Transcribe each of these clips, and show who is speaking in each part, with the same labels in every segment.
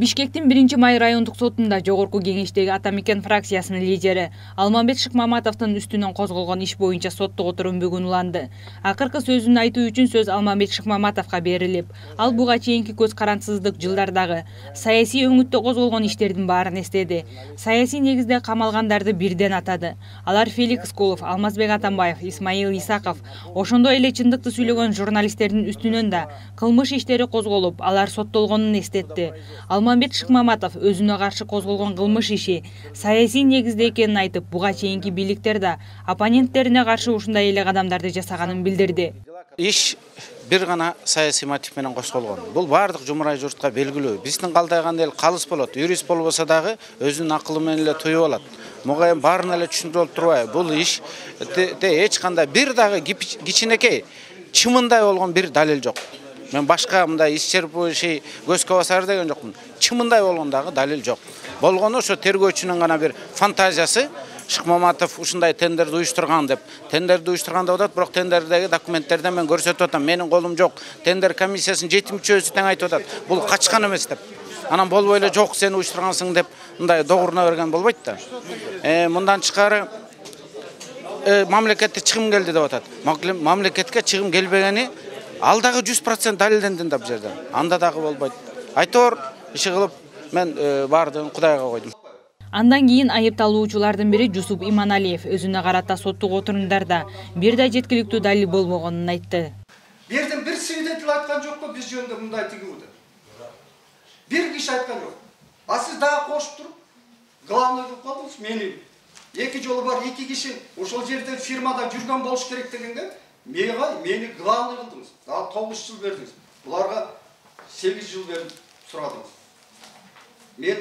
Speaker 1: Бишкектин 1-май райондук сотунда жогорку кеңештеги Ата Мекен фракциясынын лидери Алмамбет Шыкмаматовдун үстүнөн козголгон иш боюнча соттук отурум бүгүн уланды. Акыркы сөзүн айтуу үчүн сөз Алмамбет Шыкмаматовго берилип, ал буга чейинки көз карансыздык жылдардагы саясий өңүттө козголгон иштердин баарын эстеди. Саясий негизде камалгандарды бирден атады. Алар Феликс Кулов, Алмазбек Атамбаев, Исмаил Исаков, ошондой эле чындыкты сүйлөгөн журналисттердин үстүнөн да кылмыш иштери козголуп, алар соттолгонун эстетти. Алмамбет Шыкмаматов өзүнө каршы козголгон кылмыш иши саясий негизде экенин айтып, буга чейинки бийликтер да оппоненттерине каршы ушундай эле кадамдарды жасаганын билдирди.
Speaker 2: Иш бир гана саясий мотив менен козголгон. Бул бардык жумурай журтка белгилүү. Биздин калдайган эл калыс болот. Юрист болбосо дагы өзүнүн акылы менен эле туюп алат. Муга эми баарына эле түшүндүрүп турбайбы? Бул иш эч кандай бир дагы кичинекей чымындай болгон бир далил жок. Мен башка мындай иш черпиши көзгө басар деген жокмун. Чымындай болгон дагы далил жок. Болгону ошо тергөөчүнүн гана бир фантазиясы. Шыкмаматов ушундай тендерди уюштурган деп. Тендерди уюштурган деп атат, бирок тендердеги документтерди мен көрсөтүп атам. Менин колум жок. Тендер комиссиясынын 7-мүчөсү тең айтып атат. Бул качкан эмес деп. Анан болбой эле жок сен уюштургансың деп мындай догуруна берген болбойт да. Мындан тышкары мамлекетте чыгым келди деп атат. Мамлекетке чыгым келбегени ал дагы 100% далилдендин да бул жерде. Анда дагы болбойт. Айтор иши кылып мен бардыгын Кудайга койдум.
Speaker 1: Андан кийин айыпталуучулардын бири Жусуп Иманалиев өзүнө карата соттук отурумдарда бир да жеткиликтүү далил болбогонун айтты.
Speaker 3: Бирден бир свидетель айткан жокпу биз жөнүндө мындай тигиуде. Бир киши айткан жок. А сиз дагы кошуп туруп главный кылып калдыңыз мени. Эки жолу бар, эки киши ошол жерде фирмада жүргөн болуш керек дегенге мени главный кылдыңыз. Дагы 9 жыл бердиңиз. Буларга 8 жыл берип сурадыңыз. Мен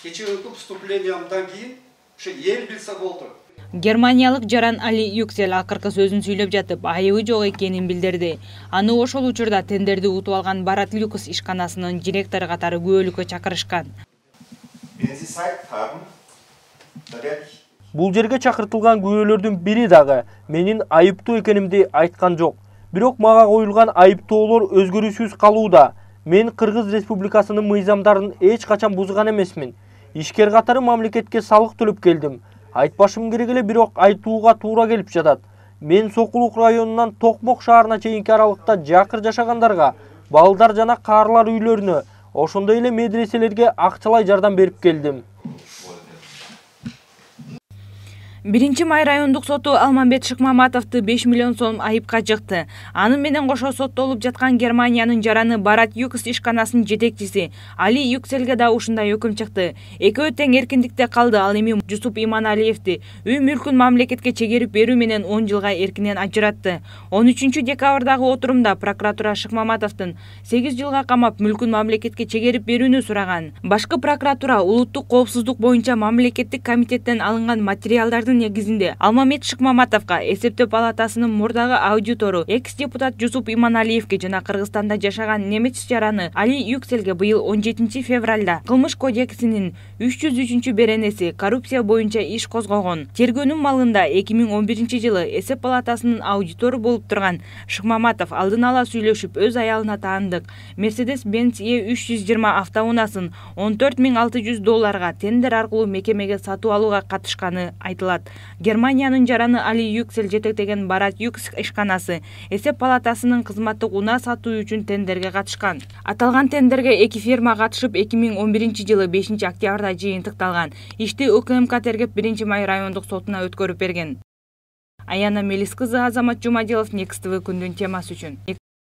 Speaker 3: кечээки выступлениямдан кийин ушу эл билсе болду.
Speaker 1: Германиялык жаран Али Юксель акыркы сөзүн сүйлөп жатып, айыбы жок экенин билдирди. Аны ошол учурда тендерди утуп алган Барат Люкс ишканасынын директору катары күбөлүккө чакырышкан.
Speaker 4: Бул жерге чакыртылган күбөлөрдүн бири дагы менин айыптуу экенимди айткан жок. Бирок мага коюлган айыптоолор өзгөрүүсүз калууда. Мен Кыргыз Республикасынын мыйзамдарын эч качан бузган эмесмин. Ишкер катары мамлекетке салык төлөп келдим. Айтпашым керек эле, бирок айтууга туура келип жатат. Мен Сокулук районунан Токмок шаарына чейинки аралыкта жакыр жашагандарга, балдар жана каарлар үйлөрүнө, ошондой эле медреселерге акчалай жардам берип келдим.
Speaker 1: 1-май райондук соту Алмамбет Шыкмаматовду 5 миллион сом айыпка жыкты. Аны менен кошо соттолуп жаткан Германиянын жараны Барат Юкс ишканасынын жетекчиси Али Юкселге да ушундай өкүм чыкты. Экөө тең эркиндикте калды. Ал эми Жусуп Иманалиевди үй мүлкүн мамлекетке чегерип берүү менен 10 жылга эркинен ажыратты. 13 декабрдагы отурумда прокуратура Шыкмаматовдун 8 жылга камап мүлкүн мамлекетке чегерип берүүнү сураган. Башкы прокуратура улуттук коопсуздук боюнча мамлекеттик комитеттен алынган материалдардын негизинде Алмамбет Шыкмаматовго эсептөө палатасынын мурдагы аудитору экс-депутат Жусуп Иманалиевге жана Кыргызстанда жашаган немец жараны Али Юкселге быйыл 17 февралда кылмыш кодексинин 303 беренеси коррупция боюнча иш козгогон. Тергөөнүн малында 2011 жылы эсеп палатасынын аудитору болуп турган Шыкмаматов алдын ала сүйлөшүп өз аялына таандык Mercedes-Benz E320 автоунаасын $14.600 тендер аркылуу мекемеге сатып алууга катышканы айтылат. Германиянын жараны Али Юксель жетектеген Барат Юкс ишканасы эсеп палатасынын кызматтык унаа сатуу үчүн тендерге катышкан. Аталган тендерге 2 фирма катышып 2011 жылы 5 октябрда жыйынтыкталган. Ишти УКМК тергеп 1-май райондук сотуна өткөрүп берген. Аяна Мелис кызы, Азамат Жумадилов, Next TV күндүн темасы үчүн.